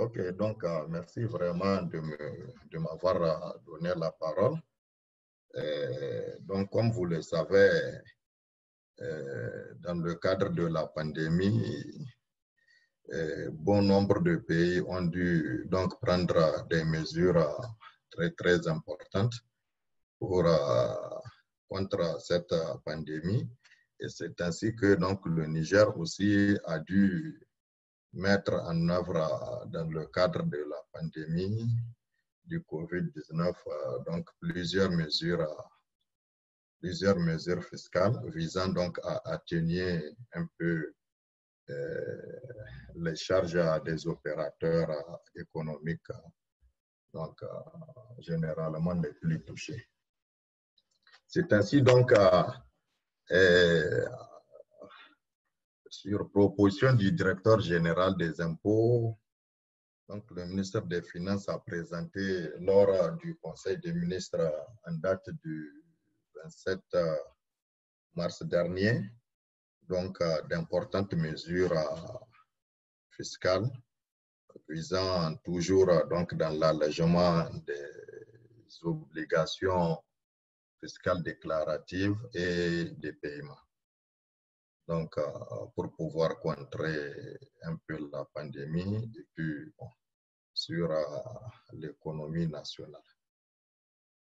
Ok, donc merci vraiment de m'avoir donné la parole. Donc, comme vous le savez, dans le cadre de la pandémie, bon nombre de pays ont dû donc prendre des mesures très importantes pour contre cette pandémie. Et c'est ainsi que donc le Niger aussi a dû mettre en œuvre dans le cadre de la pandémie du COVID-19 donc plusieurs mesures fiscales visant donc à atténuer un peu les charges des opérateurs économiques, donc généralement les plus touchés. C'est ainsi donc sur proposition du directeur général des impôts, donc le ministère des Finances a présenté lors du Conseil des ministres en date du 27 mars dernier, donc d'importantes mesures fiscales visant toujours donc dans l'allègement des obligations fiscales déclaratives et des paiements. Donc, pour pouvoir contrer un peu la pandémie et puis bon, sur l'économie nationale.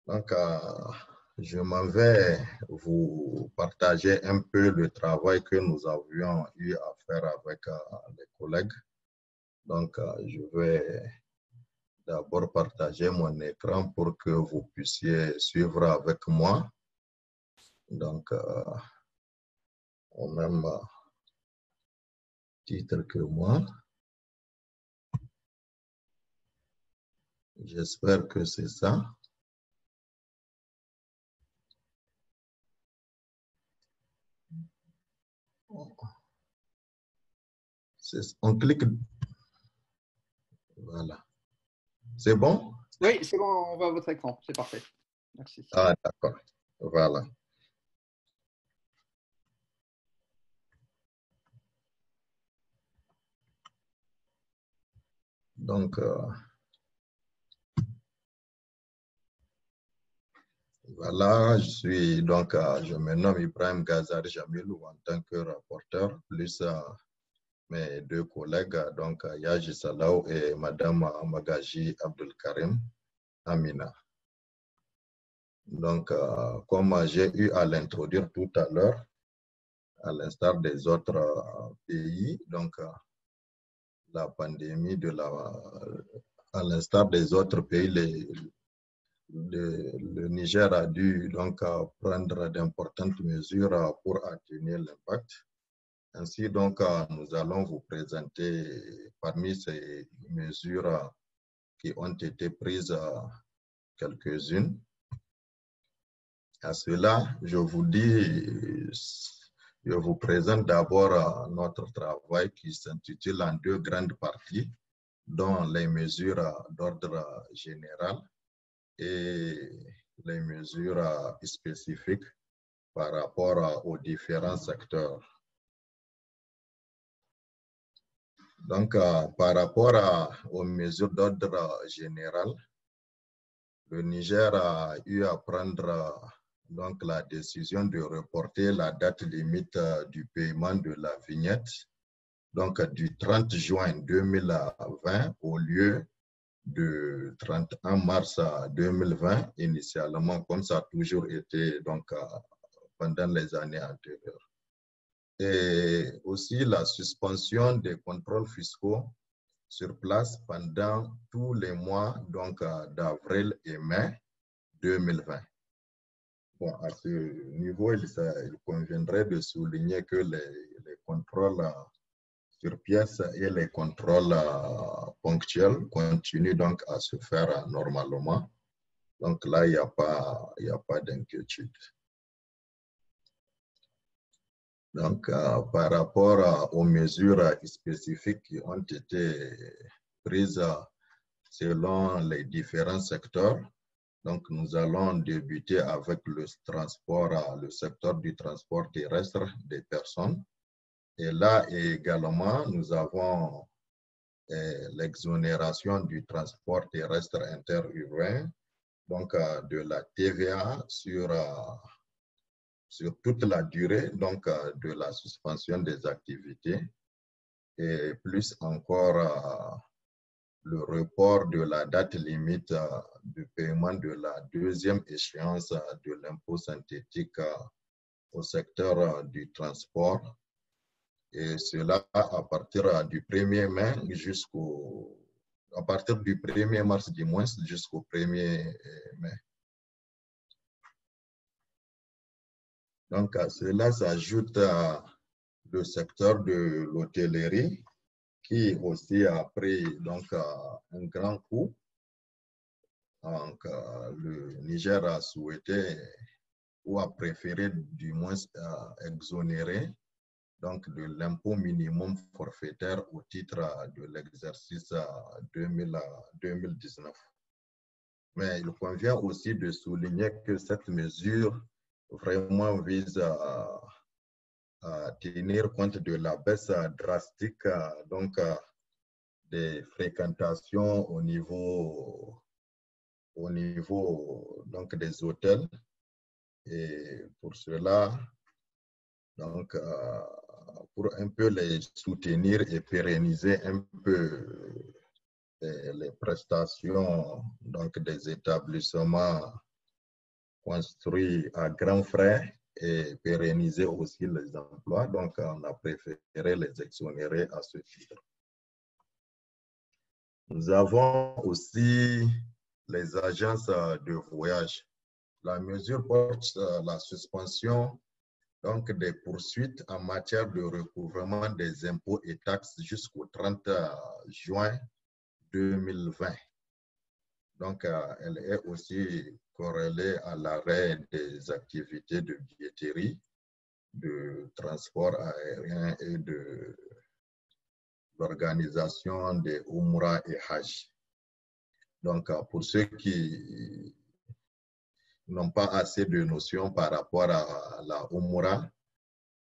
Donc, je m'en vais vous partager un peu le travail que nous avions eu à faire avec les collègues. Donc, je vais d'abord partager mon écran pour que vous puissiez suivre avec moi. Donc, au même titre que moi. J'espère que c'est ça. On clique. Voilà. C'est bon? Oui, c'est bon, on voit votre écran. C'est parfait. Merci. Ah, d'accord. Voilà. Donc, voilà, je me nomme Ibrahim Gazari Jamilou en tant que rapporteur, plus mes deux collègues, donc Yaji Salaou et Madame Magaji Abdul-Karim Amina. Donc, comme j'ai eu à l'introduire tout à l'heure, à l'instar des autres pays, donc la pandémie à l'instar des autres pays, le Niger a dû donc prendre d'importantes mesures pour atténuer l'impact. Ainsi, donc, nous allons vous présenter parmi ces mesures qui ont été prises quelques-unes. À cela, je vous présente d'abord notre travail qui s'intitule en deux grandes parties, dont les mesures d'ordre général et les mesures spécifiques par rapport aux différents secteurs. Donc, par rapport aux mesures d'ordre général, le Niger a eu à prendre donc la décision de reporter la date limite du paiement de la vignette, donc du 30 juin 2020 au lieu de 31 mars 2020 initialement, comme ça a toujours été donc pendant les années antérieures. Et aussi la suspension des contrôles fiscaux sur place pendant tous les mois donc d'avril et mai 2020. Bon, à ce niveau, il conviendrait de souligner que les contrôles sur pièce et les contrôles ponctuels continuent donc à se faire normalement. Donc là, il n'y a pas d'inquiétude. Donc, par rapport aux mesures spécifiques qui ont été prises selon les différents secteurs, donc nous allons débuter avec le secteur du transport terrestre des personnes. Et là également, nous avons l'exonération du transport terrestre interurbain, donc de la TVA sur toute la durée donc, de la suspension des activités, et plus encore le report de la date limite du paiement de la deuxième échéance de l'impôt synthétique au secteur du transport. Et cela à partir du 1er mai à partir du 1er mars du moins jusqu'au 1er mai. Donc à cela s'ajoute le secteur de l'hôtellerie qui aussi a pris donc un grand coup. Donc le Niger a souhaité ou a préféré du moins exonérer donc de l'impôt minimum forfaitaire au titre de l'exercice 2019. Mais il convient aussi de souligner que cette mesure vraiment vise à tenir compte de la baisse drastique donc, des fréquentations au niveau donc, des hôtels. Et pour cela, donc, pour un peu les soutenir et pérenniser un peu les prestations donc, des établissements construits à grands frais et pérenniser aussi les emplois. Donc, on a préféré les exonérer à ce titre. Nous avons aussi les agences de voyage. La mesure porte la suspension donc des poursuites en matière de recouvrement des impôts et taxes jusqu'au 30 juin 2020. Donc, elle est aussi corrélée à l'arrêt des activités de billetterie, de transport aérien et de l'organisation des Umrah et Hajj. Donc, pour ceux qui n'ont pas assez de notions par rapport à la Umrah,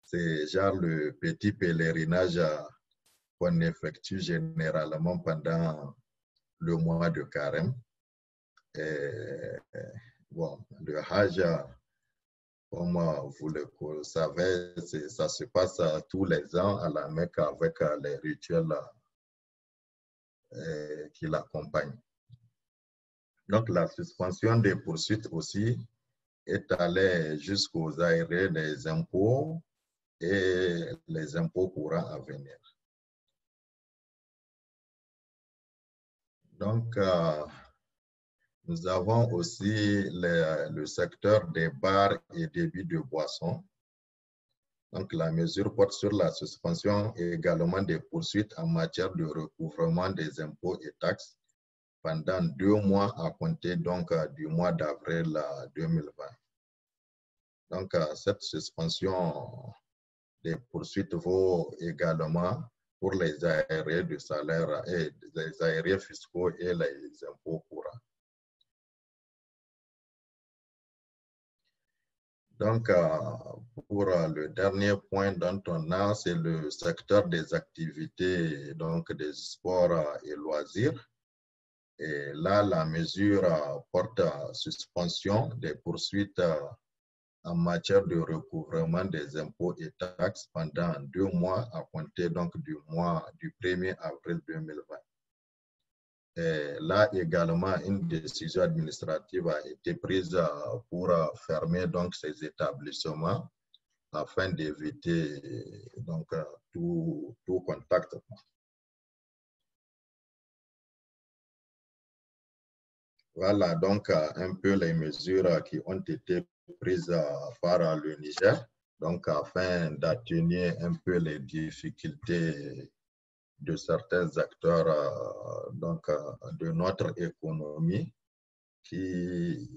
c'est genre le petit pèlerinage qu'on effectue généralement pendant le mois de Carême. Et, bon, le Hajj, comme vous le savez, ça se passe tous les ans à la Mecque avec les rituels qui l'accompagnent. Donc, la suspension des poursuites aussi est allée jusqu'aux arrêts des impôts et les impôts courants à venir. Donc, nous avons aussi le secteur des bars et débits de boissons. Donc, la mesure porte sur la suspension et également des poursuites en matière de recouvrement des impôts et taxes pendant 2 mois à compter donc du mois d'avril 2020. Donc, cette suspension des poursuites vaut également pour les arriérés de salaire et les arriérés fiscaux et les impôts courants. Donc, pour le dernier point dont on a, c'est le secteur des activités, donc des sports et loisirs. Et là, la mesure porte suspension des poursuites en matière de recouvrement des impôts et taxes pendant 2 mois à compter donc du 1er avril 2020. Et là également, une décision administrative a été prise pour fermer donc ces établissements afin d'éviter donc tout contact. Voilà donc un peu les mesures qui ont été prises par le Niger, donc afin d'atténuer un peu les difficultés de certains acteurs donc, de notre économie qui,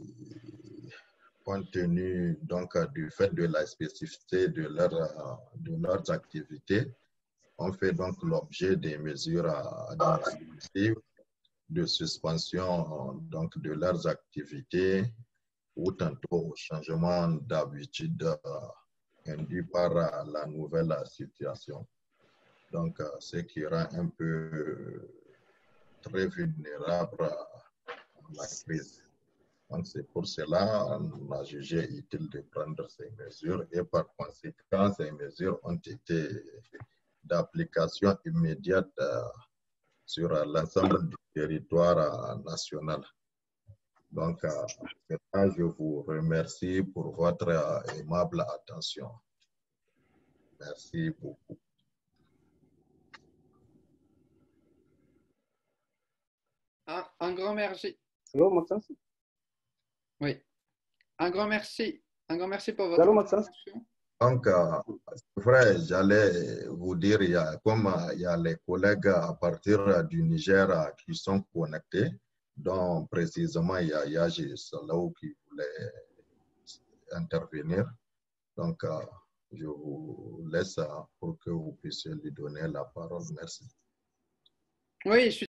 compte tenu donc, du fait de la spécificité de leurs activités, ont fait donc l'objet des mesures administratives de suspension donc, de leurs activités ou tantôt au changement d'habitude induit par la nouvelle situation. Donc, ce qui rend un peu très vulnérable à la crise. Donc, c'est pour cela qu'on a jugé utile de prendre ces mesures et par conséquent, ces mesures ont été d'application immédiate sur l'ensemble du territoire national. Donc, je vous remercie pour votre aimable attention. Merci beaucoup. Un grand merci. Allô, Maxence? Oui. Un grand merci. Un grand merci pour votre Allô, Maxence? intervention. Donc, c'est vrai, j'allais vous dire, comme il y a les collègues à partir du Niger qui sont connectés, dont précisément il y a Yaji Salaou qui voulait intervenir. Donc, je vous laisse pour que vous puissiez lui donner la parole. Merci. Oui, je suis